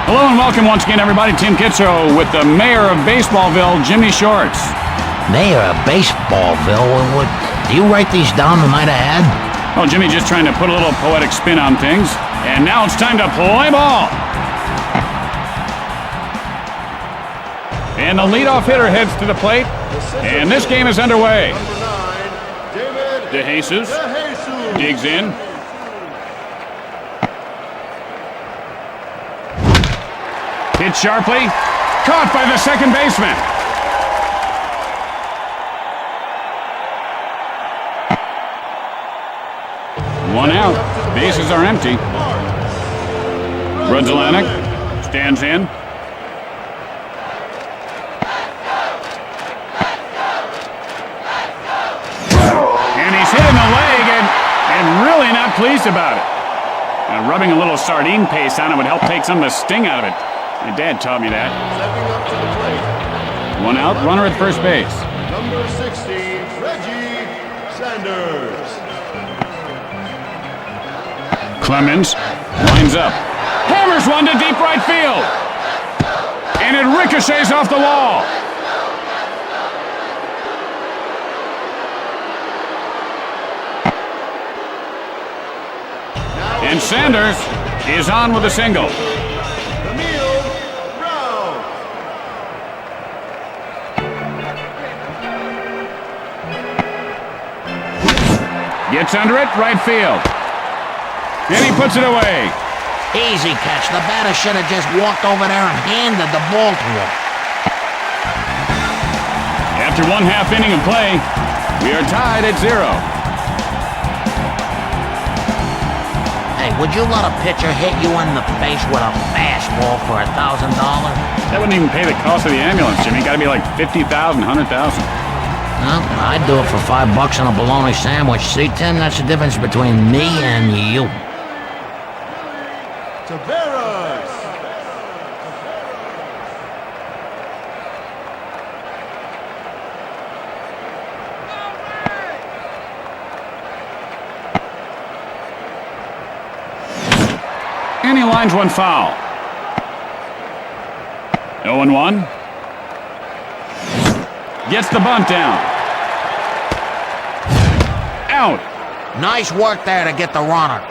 Hello and welcome once again, everybody. Tim Kitso with the mayor of Baseballville, Jimmy Shorts. Mayor of Baseballville? Do you write these down the night ahead? Oh, Jimmy, just trying to put a little poetic spin on things. And now it's time to play ball. And the leadoff hitter heads to the plate. And this game is underway. DeJesus digs in. Hit sharply. Caught by the second baseman. One out. Bases are empty. Rudzelanek stands in. And he's hit in the leg and really not pleased about it. And rubbing a little sardine paste on it would help take some of the sting out of it. My dad taught me that. Stepping up to the plate. One out, runner at first base. Number 16, Reggie Sanders. Clemens lines up. Hammers one to deep right field. And it ricochets off the wall. And Sanders is on with a single. Gets under it, right field. And he puts it away. Easy catch. The batter should have just walked over there and handed the ball to him. After one half inning of play, we are tied at 0. Hey, would you let a pitcher hit you in the face with a fastball for $1,000? That wouldn't even pay the cost of the ambulance, Jimmy. Got to be like $50,000, $100,000. Well, I'd do it for $5 on a bologna sandwich. See, Tim, that's the difference between me and you. Taveras. And he lines one foul. 0-1. Gets the bunt down. Out. Nice work there to get the runner.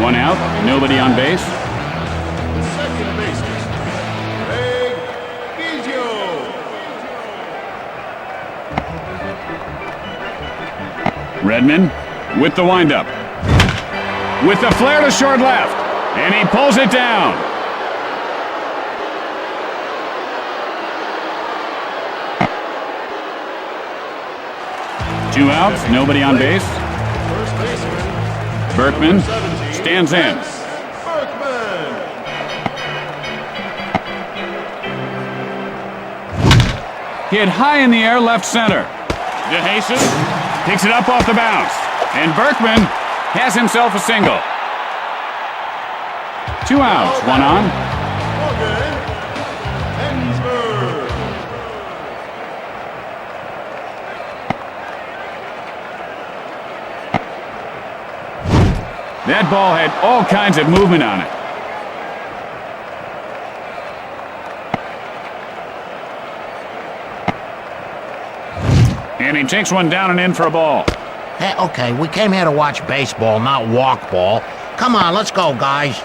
One out, nobody on base. The second baseman, Craig Biggio. Redman with the windup. With the flare to short left. And he pulls it down. Two outs, nobody on base. First baseman, Berkman 17, stands in. Berkman. Hit high in the air, left center. DeJesus picks it up off the bounce. And Berkman has himself a single. 2 outs, one on. Morgan Hensberg. That ball had all kinds of movement on it. And he takes one down and in for a ball. Hey, okay, we came here to watch baseball, not walk ball. Come on, let's go, guys.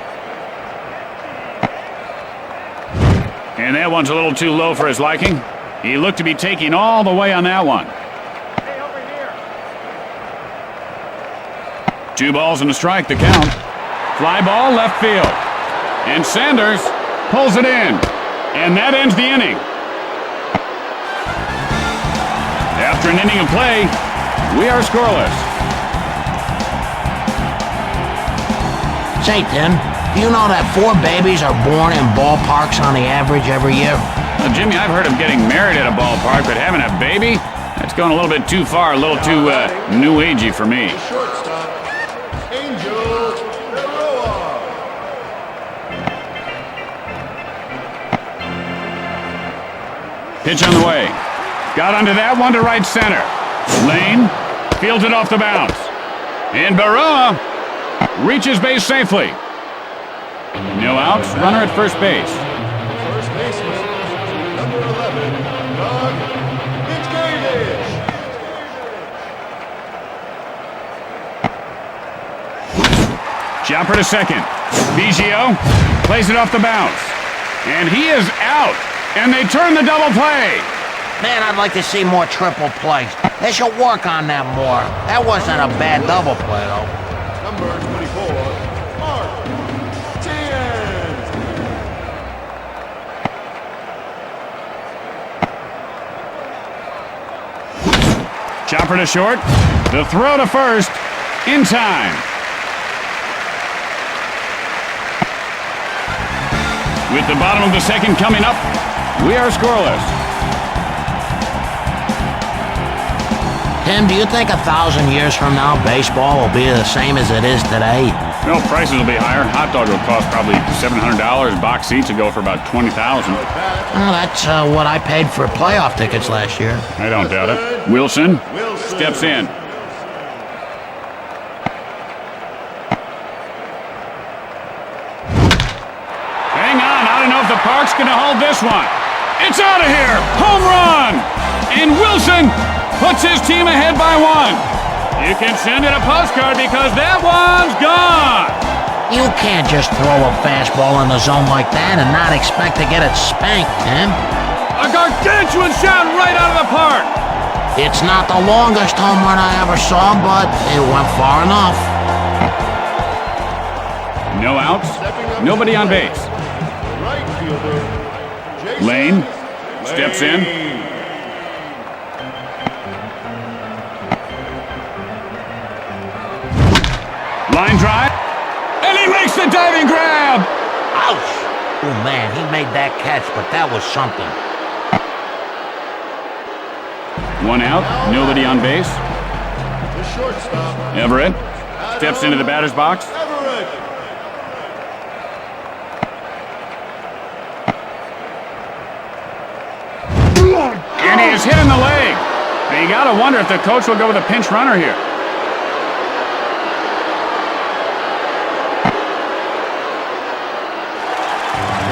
And that one's a little too low for his liking. He looked to be taking all the way on that one. Hey, over here. 2 balls and a strike to count. Fly ball left field. And Sanders pulls it in. And that ends the inning. After an inning of play, we are scoreless. Say, Tim, do you know that 4 babies are born in ballparks on the average every year? Jimmy, I've heard of getting married at a ballpark, but having a baby? That's going a little bit too far, a little too new agey for me. Shortstop, Angel Berroa. Pitch on the way. Got under that one to right center. Lane fields it off the bounce. And Baroa reaches base safely. No outs, runner at first base. First baseman, number 11, Doug Mitchgadish. Chopper to second. Biggio plays it off the bounce. And he is out. And they turn the double play. Man, I'd like to see more triple plays. They should work on that more. That wasn't a bad double play, though. Number 24, Mark Tian. Chopper to short. The throw to first. In time. With the bottom of the second coming up, we are scoreless. Tim, do you think 1,000 years from now baseball will be the same as it is today? Well, prices will be higher. Hot dog will cost probably $700. Box seats will go for about $20,000. Well, that's what I paid for playoff tickets last year. I don't doubt it. Wilson steps in. Hang on, I don't know if the park's going to hold this one. It's out of here! Home run! And Wilson puts his team ahead by 1. You can send it a postcard because that one's gone! You can't just throw a fastball in the zone like that and not expect to get it spanked, Tim. A gargantuan shot right out of the park! It's not the longest home run I ever saw, but it went far enough. No outs, nobody on base. Right fielder, Jason Lane steps in. Line drive, and he makes the diving grab! Ouch! Oh, man, he made that catch, but that was something. 1 out, nobody on base. The shortstop, Everett steps into the batter's box. Everett. And he is hit in the leg. And you gotta wonder if the coach will go with a pinch runner here.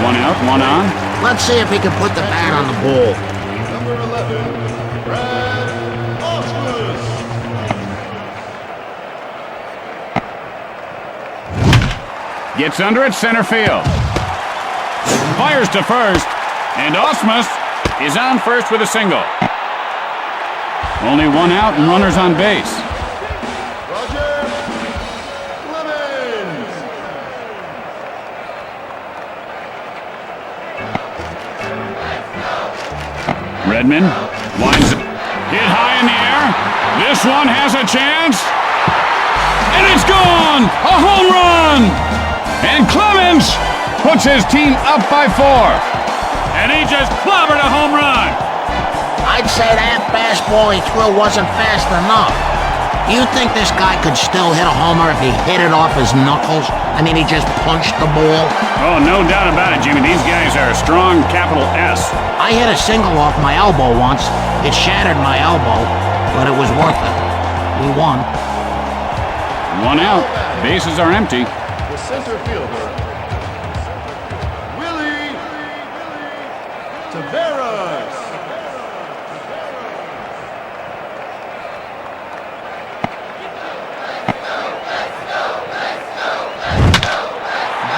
One out, one on. Let's see if he can put the bat on the ball. Number 11, Brad Osmus. Gets under at center field. Fires to first. And Osmus is on first with a single. Only 1 out and runners on base. Roger Clemens. Redmond winds it. Hit high in the air. This one has a chance. And it's gone! A home run! And Clemens puts his team up by 4. And he just clobbered a home run. I'd say that fastball he threw wasn't fast enough. You think this guy could still hit a homer if he hit it off his knuckles? I mean, he just punched the ball? Oh, no doubt about it, Jimmy. These guys are a strong capital S. I hit a single off my elbow once. It shattered my elbow, but it was worth it. We won. 1 out. Bases are empty. The center fielder, Willie Taveras.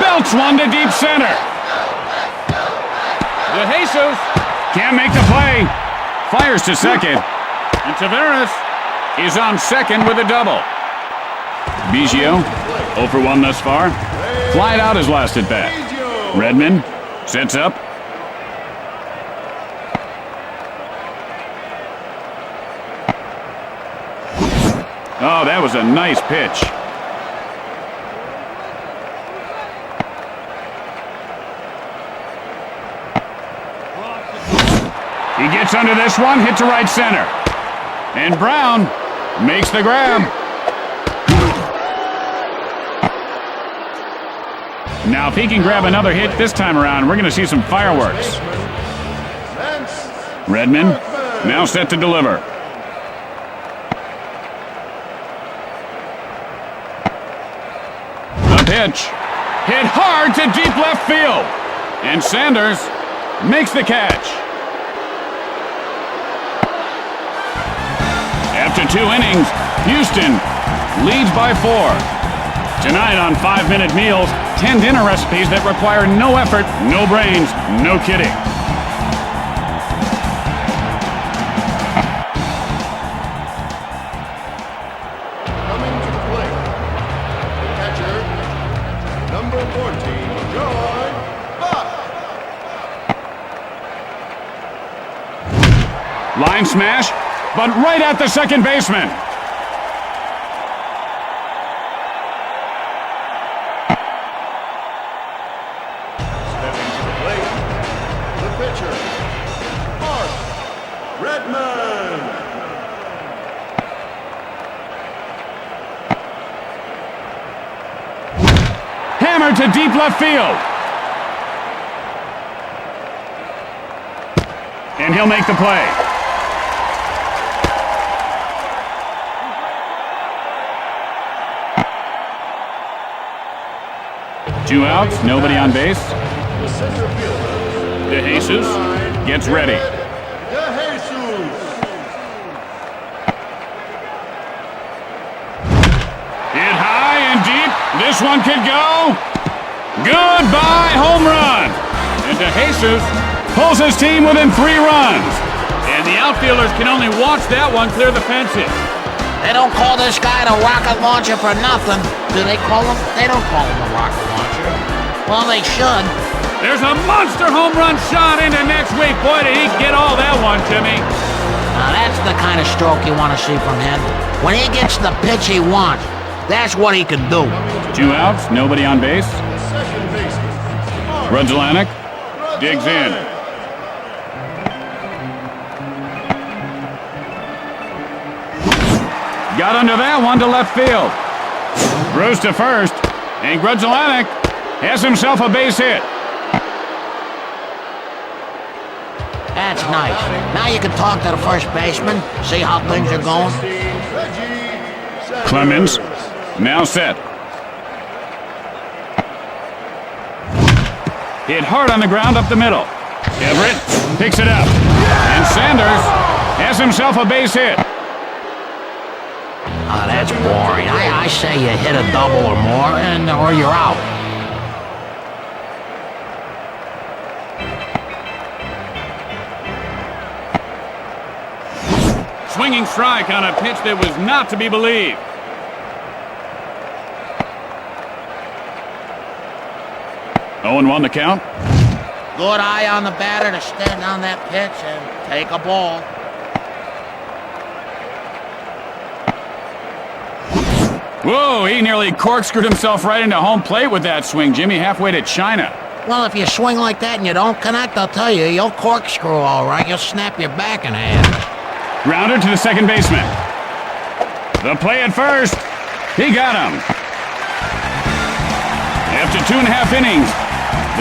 Belts one to deep center. De Jesus can't make the play. Fires to second. And Taveras is on second with a double. Biggio, 0 for 1 thus far. Flied out his last at bat. Redmond sets up. Oh, that was a nice pitch. He gets under this one, hit to right center. And Brown makes the grab. Now, if he can grab another hit this time around, we're going to see some fireworks. Redmond now set to deliver. pitch. Hit hard to deep left field. And Sanders makes the catch. After 2 innings, Houston leads by 4. Tonight on 5-Minute Meals, 10 dinner recipes that require no effort, no brains, no kidding. Coming to the plate, the catcher, number 14, John Buck. Line smash, but right at the second baseman. Stepping to the plate, the pitcher, Mark Redmond. Hammered to deep left field. And he'll make the play. Two outs, nobody on base. The center fielder, De Jesus gets ready. De Jesus. Hit high and deep. This one could go. Goodbye, home run. And De Jesus pulls his team within 3 runs. And the outfielders can only watch that one clear the fences. They don't call this guy the rocket launcher for nothing. Do they call him? They don't call him the rocket launcher. Well, they should. There's a monster home run shot into next week. Boy, did he get all that one, Timmy. Now, that's the kind of stroke you want to see from him. When he gets the pitch he wants, that's what he can do. 2 outs, nobody on base. Second baseman, Mark Grudzielanek digs in. Got under that one to left field. Throws to first, and Grudzielanek has himself a base hit. That's nice. Now you can talk to the first baseman, see how things are going. Clemens now set. Hit hard on the ground up the middle. Everett picks it up. And Sanders has himself a base hit. Oh, that's boring. I say you hit a double or more, or you're out. Swinging strike on a pitch that was not to be believed. Oh, 0-1 the count. Good eye on the batter to stand on that pitch and take a ball. Whoa, he nearly corkscrewed himself right into home plate with that swing, Jimmy, halfway to China. Well, if you swing like that and you don't connect, I'll tell you, you'll corkscrew all right. You'll snap your back in half. Grounder to the second baseman. The play at first. He got him. After 2.5 innings,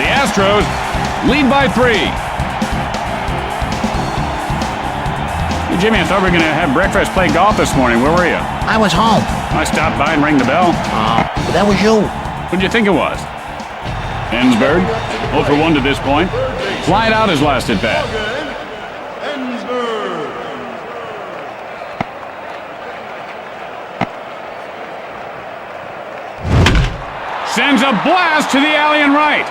the Astros lead by 3. Hey, Jimmy, I thought we were going to have breakfast, play golf this morning. Where were you? I was home. I stopped by and rang the bell. But that was you. What did you think it was? Ensberg, 0 for 1 to this point. Flied out his last at bat. Ensberg. Sends a blast to the alley and right.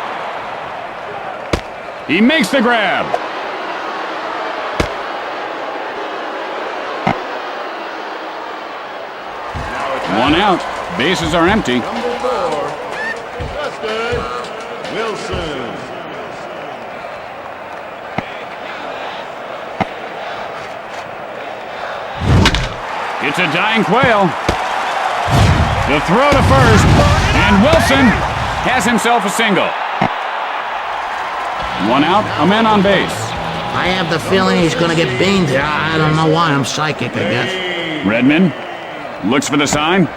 He makes the grab. One out. Bases are empty. Number 4, Dustin Wilson. It's a dying Quail. The throw to first, and Wilson has himself a single. 1 out, a man on base. I have the feeling he's going to get beamed here. I don't know why. I'm psychic, I guess. Redmond looks for the sign.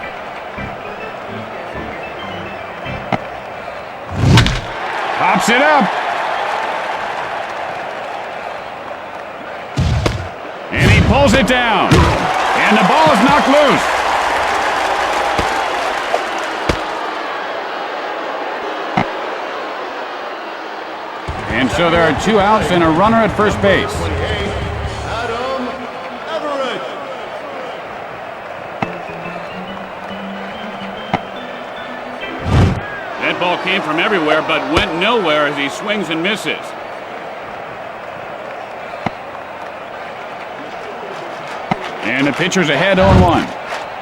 Pops it up. And he pulls it down. And the ball is knocked loose. And so there are 2 outs and a runner at first base. 28, Adam Everett. That ball came from everywhere but went nowhere as he swings and misses. And the pitcher's ahead 0-1.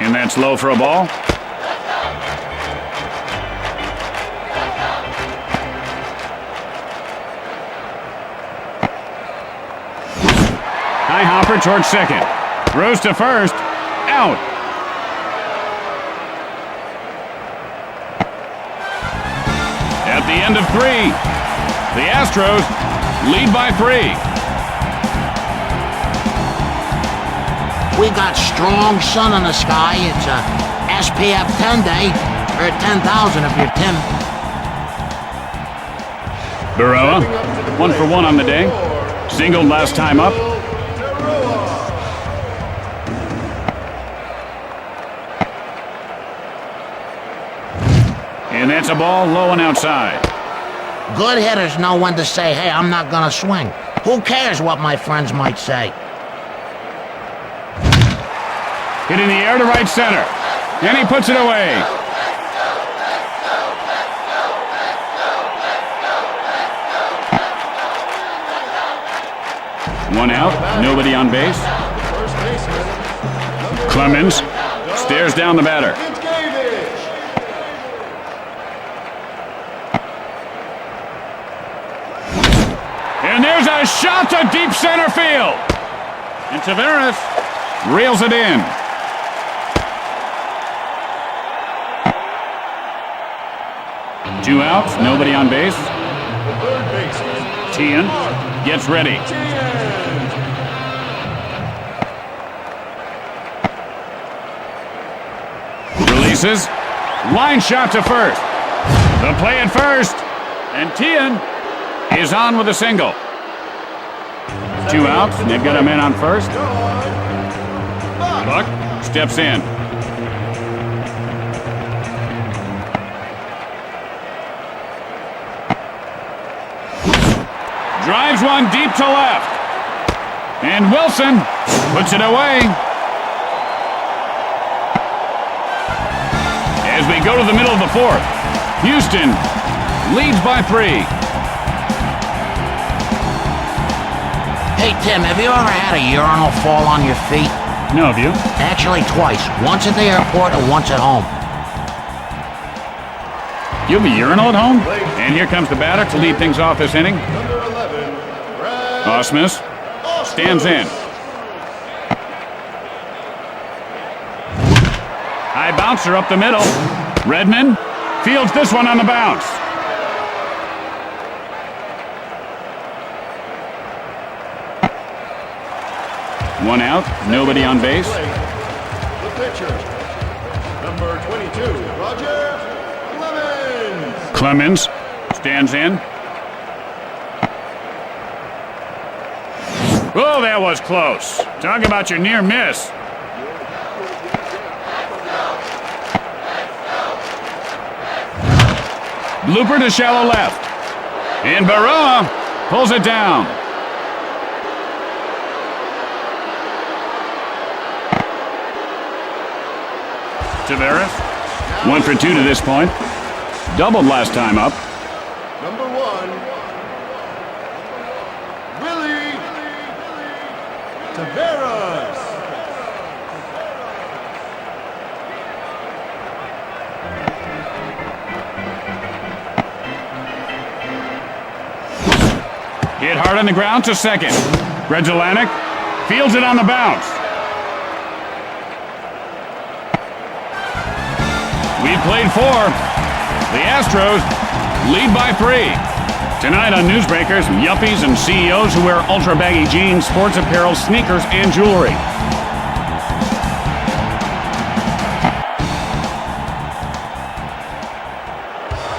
And that's low for a ball. High hopper towards second. Throws to first. Out. At the end of 3, the Astros lead by 3. We got strong sun in the sky. It's a SPF 10 day, or 10,000 if you're Tim. Baroa, 1 for 1 on the day. Singled last time up. And that's a ball low and outside. Good hitters know when to say, hey, I'm not gonna swing. Who cares what my friends might say? Hit in the air to right center. And he puts it away. One out, nobody on base. First baseman. Clemens stares down the batter. And there's a shot to deep center field. And Taveras reels it in. Two outs, nobody on base. Third baseman. Tian gets ready. Releases. Line shot to first. The play at first. And Tian is on with a single. 2 outs, and they've got a man on first. Buck steps in. Drives one deep to left. And Wilson puts it away. As we go to the middle of the 4th, Houston leads by 3. Hey, Tim, have you ever had a urinal fall on your feet? No, have you? Actually, twice. Once at the airport and once at home. You have a urinal at home? And here comes the batter to lead things off this inning. Number 11, Brad Osmus stands in. High bouncer up the middle. Redmond fields this one on the bounce. One out, nobody on base. The pitcher, number 22, Roger Clemens. Clemens stands in. Oh, that was close. Talk about your near miss. Blooper to shallow left. And Baroa pulls it down. Taveras, 1 for 2 to this point. Doubled last time up. Number 1, Willie Taveras. Hit hard on the ground to second. Gredzelanek fields it on the bounce. We've played 4. The Astros lead by 3. Tonight on Newsbreakers, yuppies and CEOs who wear ultra-baggy jeans, sports apparel, sneakers, and jewelry.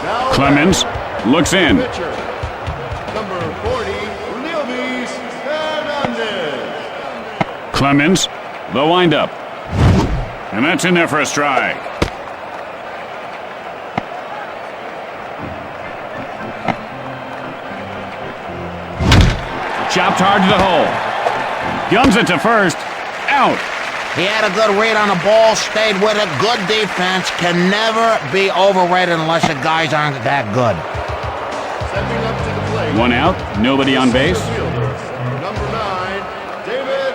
Now Clemens looks in. pitcher, number 40, Leovis Hernandez. Clemens, the windup. And that's in there for a strike. Chopped hard to the hole. Guns it to first. Out. He had a good read on the ball, stayed with it. Good defense can never be overrated unless the guys aren't that good. Stepping up to the plate. One out, nobody on base. Number 9, David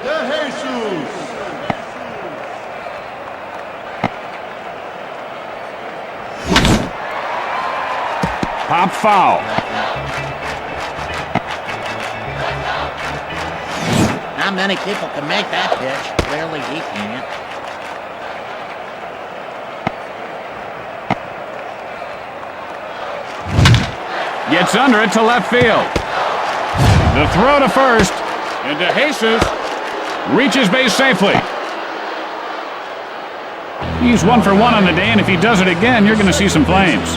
DeJesus. Pop foul. Not many people can make that pitch. Clearly he can't. Gets under it to left field. The throw to first. And DeJesus reaches base safely. He's 1 for 1 on the day, and if he does it again, you're going to see some flames.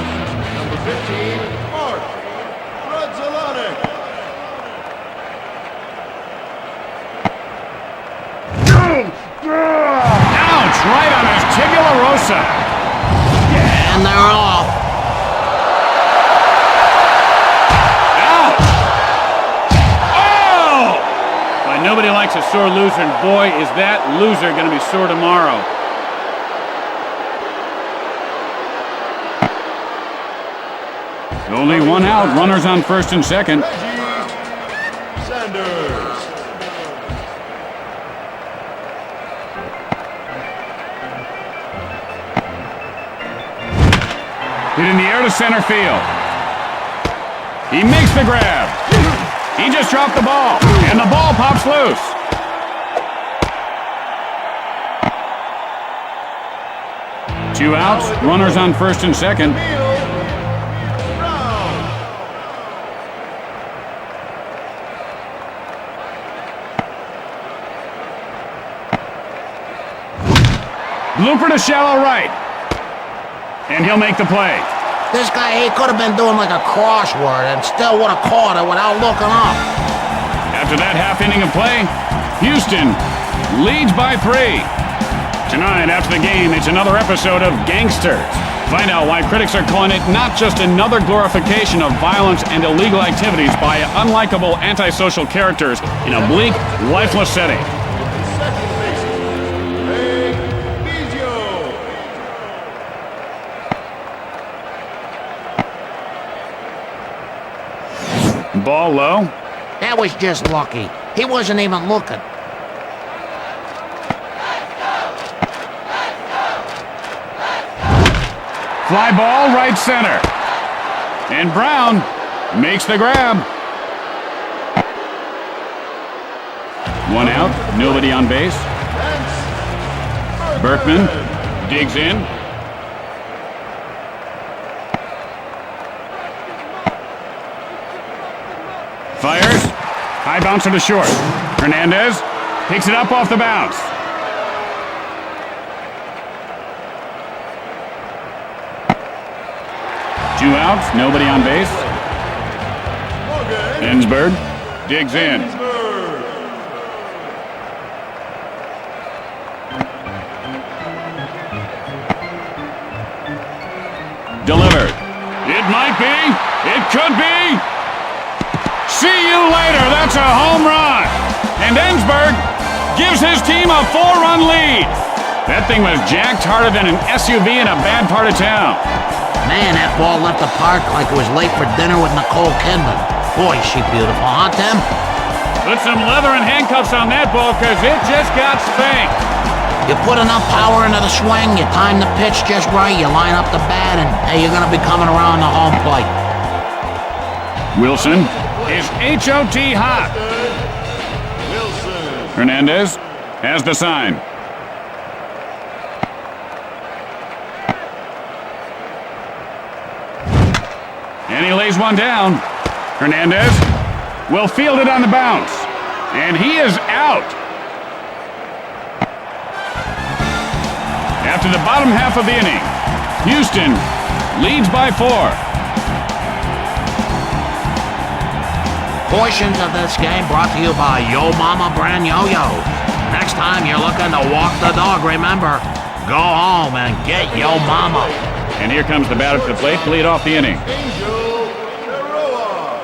Number 15, Mark Rudzelanek. Ouch! Right on his tibia rosa. And they're off. Ouch! Oh! Why, nobody likes a sore loser, and boy, is that loser going to be sore tomorrow. Only 1 out, runners on first and second. Reggie Sanders. Hit in the air to center field. He makes the grab. He just dropped the ball, and the ball pops loose. Two outs, runners on first and second. Blooper to shallow right. And he'll make the play. This guy, he could have been doing like a crossword and still would have caught it without looking up. After that half inning of play, Houston leads by 3. Tonight, after the game, it's another episode of Gangsters. Find out why critics are calling it not just another glorification of violence and illegal activities by unlikable antisocial characters in a bleak, lifeless setting. Second baseman, Ray Bizio. Ball low. That was just lucky. He wasn't even looking. Fly ball right center. And Brown makes the grab. 1 out, nobody on base. Berkman digs in. Fires. High bouncer to short. Hernandez picks it up off the bounce. Two outs, nobody on base. Ensberg digs in. Delivered. It might be. It could be. See you later. That's a home run. And Ensberg gives his team a 4-run lead. That thing was jacked harder than an SUV in a bad part of town. Man, that ball left the park like it was late for dinner with Nicole Kidman. Boy, is she beautiful, huh, Tim? Put some leather and handcuffs on that ball, because it just got spanked. You put enough power into the swing, you time the pitch just right, you line up the bat, and hey, you're going to be coming around the home plate. Wilson is HOT hot. Wilson. Hernandez has the sign. And he lays one down. Hernandez will field it on the bounce. And he is out. After the bottom half of the inning, Houston leads by 4. Portions of this game brought to you by Yo Mama brand yo-yos. Next time you're looking to walk the dog, remember, go home and get Yo Mama. And here comes the batter to the plate to lead off the inning. Angel Ferroa.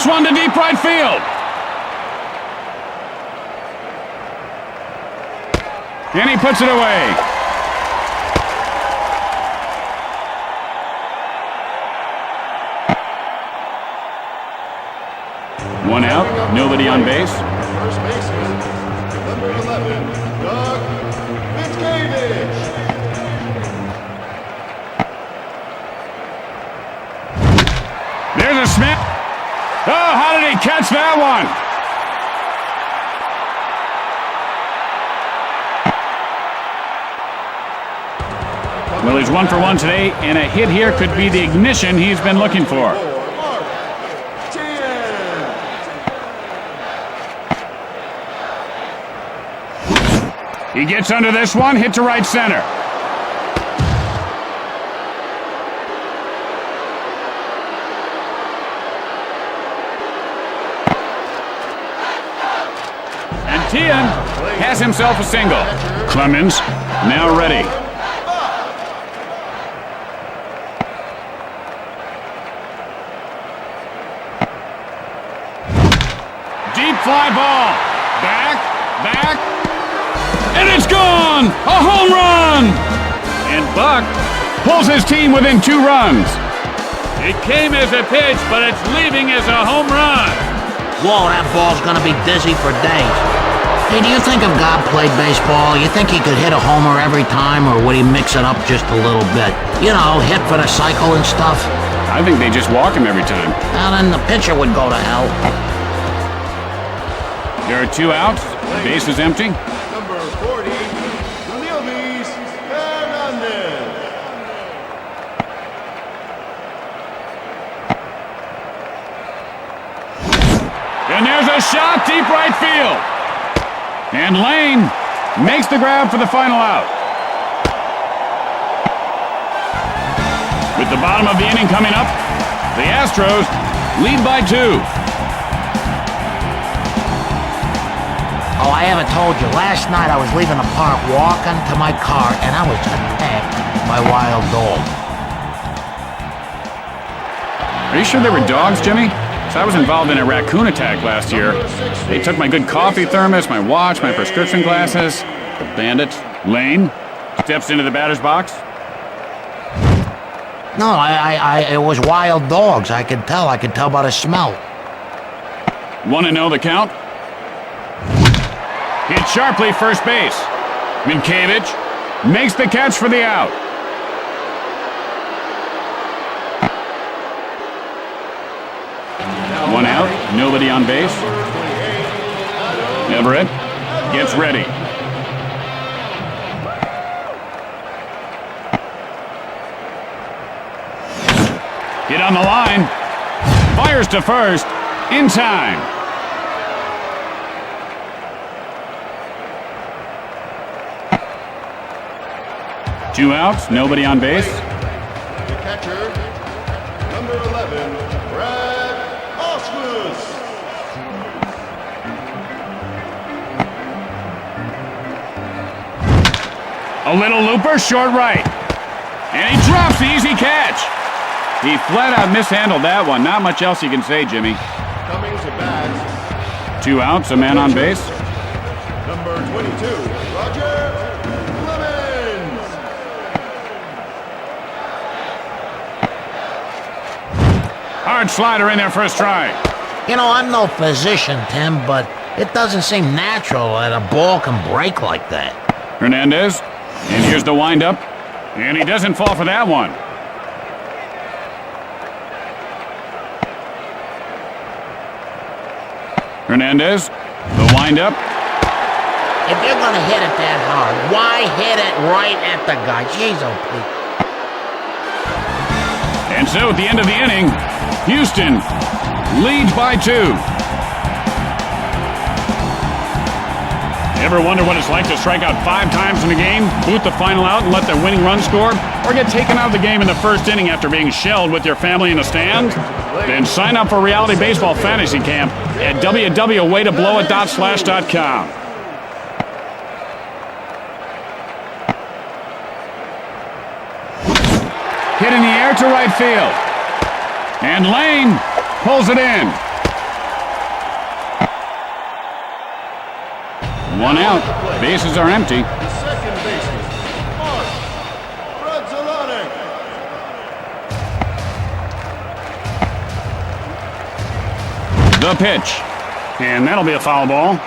Hits one to deep right field. And he puts it away. One out, nobody on base. First baseman, number 11, Doug Fitzcavage. There's a Smith. Oh, how did he catch that one? Well, he's 1 for 1 today, and a hit here could be the ignition he's been looking for. He gets under this one, hit to right center. And Tian has himself a single. Clemens now ready. Deep fly ball. Back. And it's gone! A home run! And Buck pulls his team within 2 runs. It came as a pitch, but it's leaving as a home run. Whoa, that ball's gonna be dizzy for days. Hey, do you think if God played baseball, you think he could hit a homer every time, or would he mix it up just a little bit? You know, hit for the cycle and stuff? I think they just walk him every time. Well, then the pitcher would go to hell. There are 2 outs. The base is empty. Number 40, Leonis Hernandez. And there's a shot deep right field. And Lane makes the grab for the final out. With the bottom of the inning coming up, the Astros lead by 2. Oh, I haven't told you. Last night I was leaving the park walking to my car, and I was attacked by wild dogs. Are you sure they were dogs, Jimmy? So I was involved in a raccoon attack last year. They took my good coffee thermos, my watch, my prescription glasses. Bandits. Lane steps into the batter's box. No, it was wild dogs. I could tell by the smell. Want to know the count? Hit sharply first base. Minkevich makes the catch for the out. One out, nobody on base. Everett gets ready. Hit on the line. Fires to first in time. Two outs, nobody on base. The catcher, number 11, Brad Osmus. A little looper, short right. And he drops the easy catch. He flat out mishandled that one. Not much else you can say, Jimmy. Cummings at bat. Two outs, a man on base. Number 22, Roger Clemens. Hard slider in there for a strike. You know, I'm no physician, Tim, but it doesn't seem natural that a ball can break like that. Hernandez. And here's the windup. And he doesn't fall for that one. Hernandez. The windup. If you're gonna hit it that hard, why hit it right at the guy? Jeez, oh, Pete. And so at the end of the inning, Houston leads by 2. Ever wonder what it's like to strike out 5 times in a game, boot the final out, and let the winning run score? Or get taken out of the game in the first inning after being shelled with your family in the stands? Then sign up for Reality Baseball Fantasy Camp at www.waytoblowit.slash.com. Hit in the air to right field. And Lane pulls it in. One out. Bases are empty. The second baseman, Mark Brazilonic. The pitch. And that'll be a foul ball.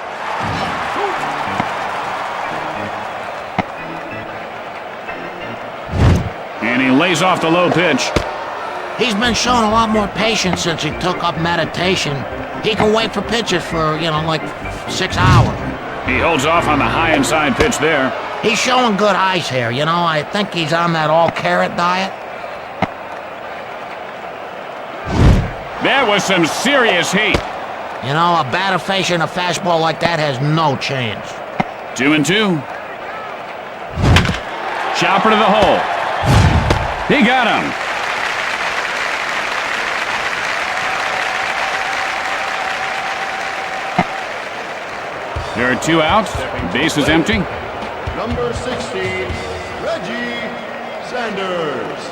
And he lays off the low pitch. He's been showing a lot more patience since he took up meditation. He can wait for pitches for, like 6 hours. He holds off on the high inside pitch there. He's showing good eyes here, I think he's on that all-carrot diet. That was some serious heat. A batter facing a fastball like that has no chance. 2-2. Chopper to the hole. He got him. There are 2 outs. Base is empty. Number 16, Reggie Sanders.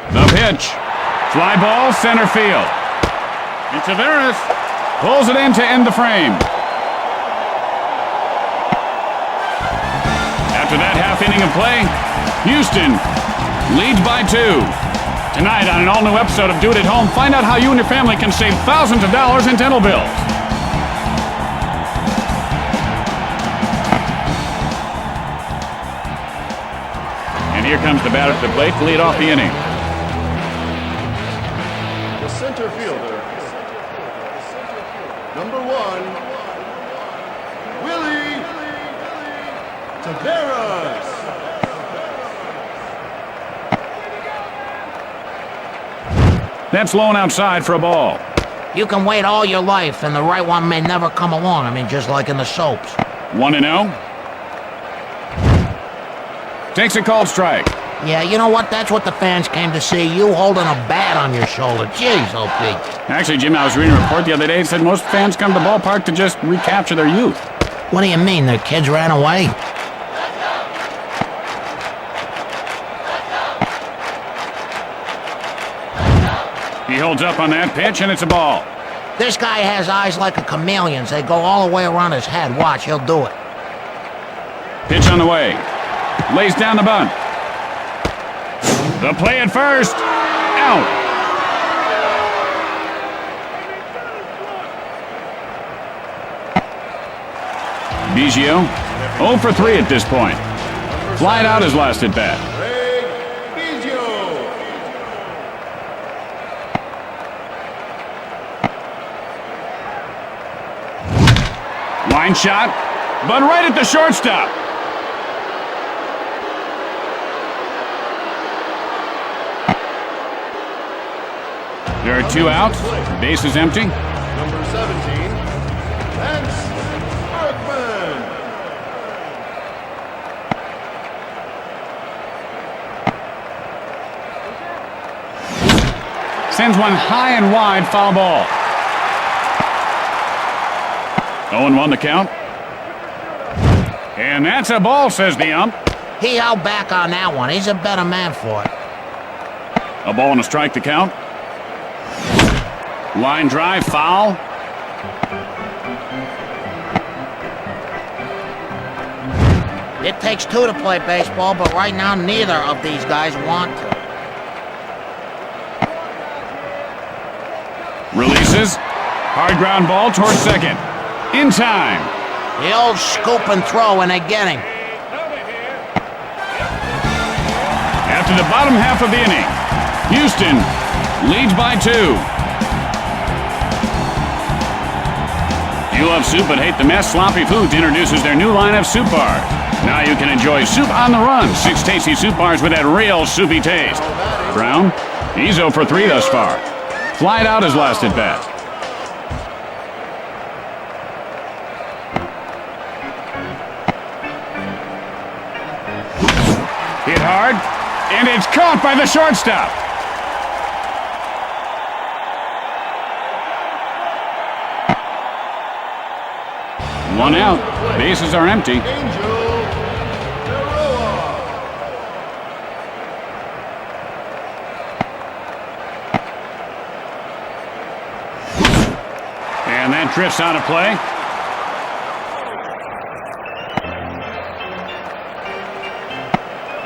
The pitch. Fly ball, center field. And Taveras pulls it in to end the frame. After that half inning of play, Houston leads by 2. Tonight on an all-new episode of Do It at Home, find out how you and your family can save thousands of dollars in dental bills. And here comes the batter to the plate to lead off the inning. The center fielder, number 1, Willie Taveras. That's low and outside for a ball. You can wait all your life, and the right one may never come along. Just like in the soaps. 1-0. Takes a called strike. Yeah, you know what? That's what the fans came to see. You holding a bat on your shoulder. Jeez, OP. Actually, Jim, I was reading a report the other day that said most fans come to the ballpark to just recapture their youth. What do you mean? Their kids ran away? He holds up on that pitch, and it's a ball. This guy has eyes like a chameleon's. They go all the way around his head. Watch, he'll do it. Pitch on the way. Lays down the bunt. The play at first. Out. Biggio, 0 for 3 at this point. Flied out his last at bat. Line shot, but right at the shortstop. There are 2 outs. Base is empty. Number 17, Lance Berkman. Sends one high and wide, foul ball. 0-1 the count. And that's a ball, says the ump. He held back on that one. He's a better man for it. A ball and a strike to count. Line drive, foul. It takes 2 to play baseball, but right now neither of these guys want to. Releases. Hard ground ball towards second. In time. The old scoop and throw, and they get him. After the bottom half of the inning, Houston leads by 2. You love soup but hate the mess? Sloppy Foods introduces their new line of soup bars. Now you can enjoy soup on the run. 6 tasty soup bars with that real soupy taste. Brown, he's 0 for 3 thus far. Flied out his last at bat. Hit hard, and it's caught by the shortstop. One out. Bases are empty. And that drifts out of play.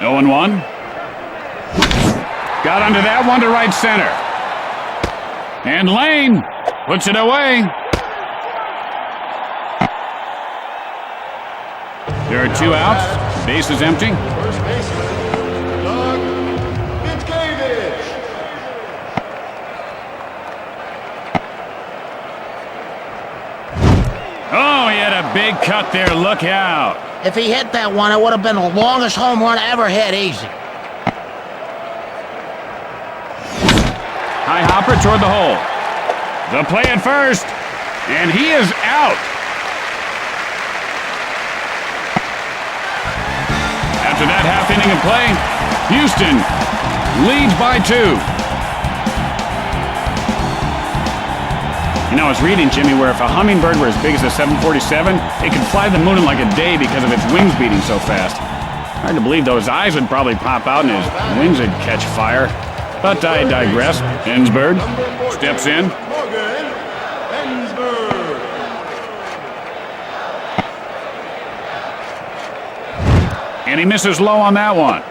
No 1-1. Got under that one to right center. And Lane puts it away. There are 2 outs. Base is empty. First baseman, Doug Mitkevich. Oh, he had a big cut there. Look out. If he hit that one, it would have been the longest home run ever hit, easy. High hopper toward the hole. The play at first. And he is out. After that half inning of play, Houston leads by 2. You know, I was reading, Jimmy, where if a hummingbird were as big as a 747, it could fly the moon in like a day because of its wings beating so fast. Hard to believe those eyes would probably pop out and his wings would catch fire. But I digress. Ensberg steps in. Morgan Ensberg. And he misses low on that one.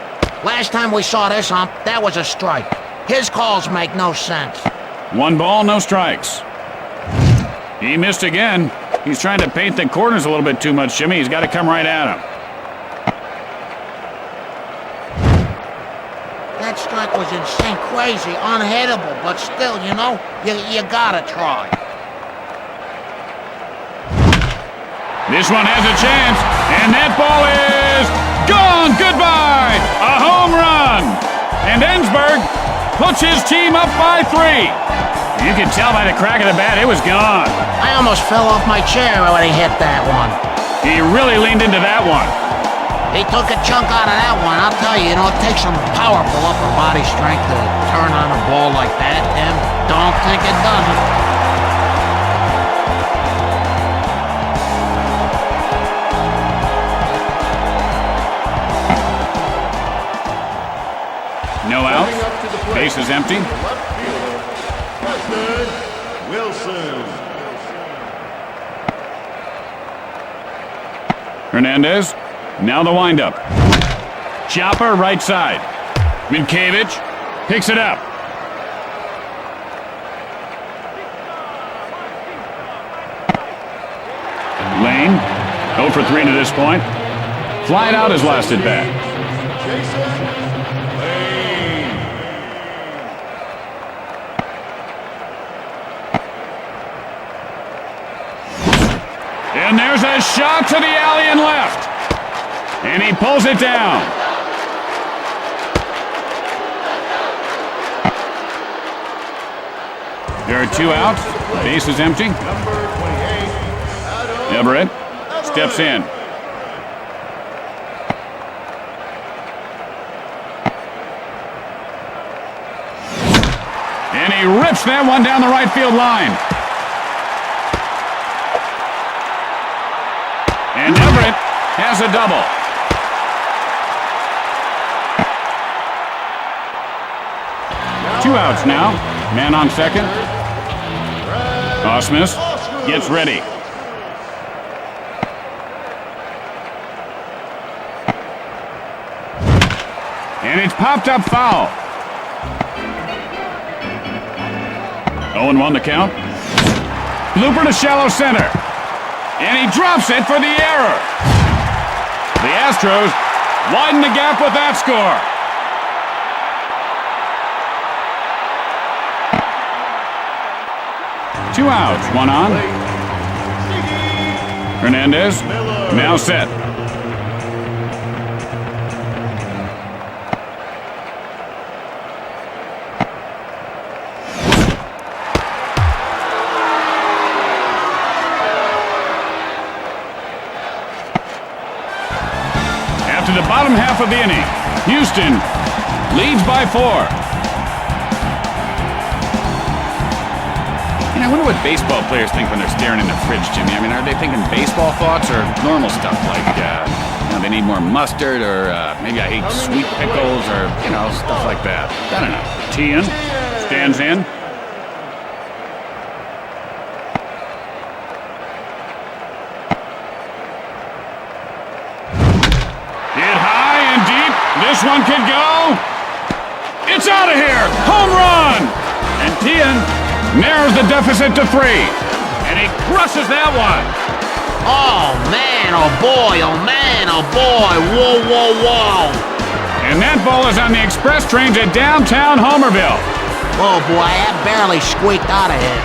Last time we saw this ump, that was a strike. His calls make no sense. 1 ball, no strikes. He missed again. He's trying to paint the corners a little bit too much, Jimmy. He's got to come right at him. That strike was insane, crazy, unhittable, but still, you know, you gotta try. This one has a chance, and that ball is gone. Goodbye. A home run. And Ensberg puts his team up by 3. You can tell by the crack of the bat, it was gone. I almost fell off my chair when he hit that one. He really leaned into that one. He took a chunk out of that one. I'll tell you, it takes some powerful upper body strength to turn on a ball like that, Tim. Don't think it doesn't. No out. Base is empty. Left fielder, Preston Wilson. Hernandez. Now the windup. Chopper right side. Mitkevich picks it up. Lane, 0 for 3 to this point. Flied out his last at bat. Jason Lane. And there's a shot to the alley and left. And he pulls it down. There are 2 outs. Base is empty. Number 28, Adam Everett steps in. And he rips that one down the right field line. And Everett has a double. Two outs now. Man on second. Osmus gets ready. And it's popped up foul. 0-1 the count. Blooper to shallow center. And he drops it for the error. The Astros widen the gap with that score. Two outs, one on. Hernandez now set. After the bottom half of the inning, Houston leads by 4. I wonder what baseball players think when they're staring in the fridge, Jimmy. I mean, are they thinking baseball thoughts or normal stuff like, they need more mustard or maybe I hate sweet pickles or, stuff like that. I don't know. Tian stands in. This one could go. It's out of here. Home run. And Tian narrows the deficit to 3. And he crushes that one. Oh, man, oh, boy, oh, man, oh, boy. Whoa, whoa, whoa. And that ball is on the express train to downtown Homerville. Oh, boy, that barely squeaked out of here.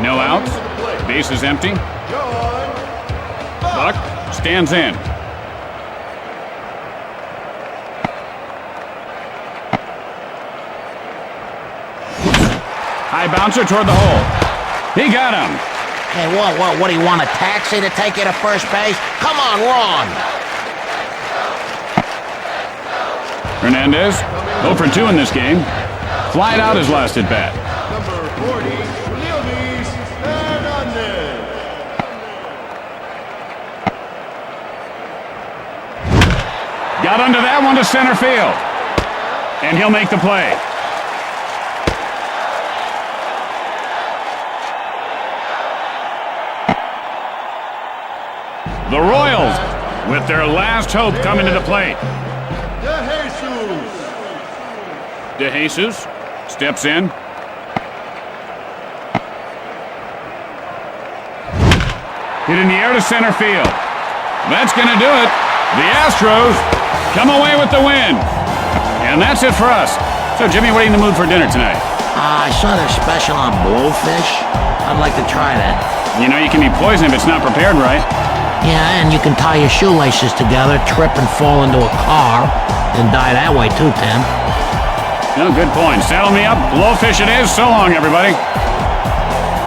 No outs. Base is empty. Buck stands in. High bouncer toward the hole. He got him. Hey, what do you want, a taxi to take you to first base? Come on, Ron. Hernandez, 0 for 2 in this game. Flied out his last at bat. Number 40, Luis Hernandez. Got under that one to center field. And he'll make the play. The Royals, with their last hope coming to the plate. De Jesus steps in. Hit in the air to center field. That's going to do it. The Astros come away with the win. And that's it for us. So, Jimmy, what are you in the mood for dinner tonight? I saw their special on blowfish. I'd like to try that. You know you can be poisoned if it's not prepared right. Yeah, and you can tie your shoelaces together, trip and fall into a car, and die that way too, Tim. No, good point. Saddle me up. Blowfish it is. So long, everybody.